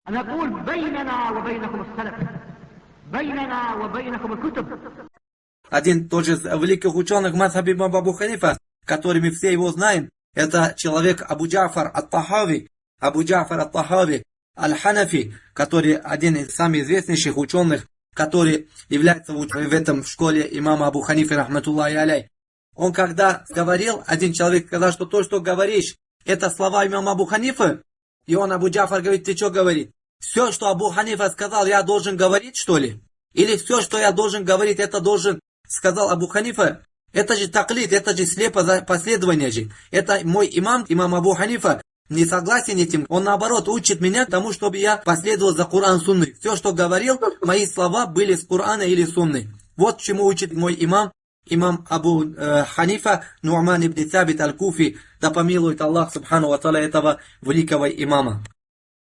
نقول بيننا وبينكم السلف بيننا وبينكم الكتب. Один тоже из великих ученых мазхаби имама Абу Ханифа, который мы все его знаем, это человек Абу Джафар ат-Тахави, аль-Ханафи, который один из самых известнейших ученых, который является в этом школе имама Абу Ханифа, рахматуллахи аляй. Он когда говорил, один человек сказал, что то, что говоришь, это слова имама Абу Ханифа, и он, Абу Джафар, говорит, ты что говорит? Все, что Абу Ханифа сказал, я должен говорить, что ли? Или все, что я должен говорить, это должен, сказал Абу Ханифа? Это же таклид, это же слепо последование же. Это мой имам Абу Ханифа, не согласен этим. Он наоборот учит меня тому, чтобы я последовал за Коран Сунны. Все, что говорил, мои слова были с Корана или Сунны. Вот чему учит мой имам Абу Ханифа Ну'ман ибн Сабит аль-Куфи. Да помилует Аллах Субхану ва Тааля этого великого имама.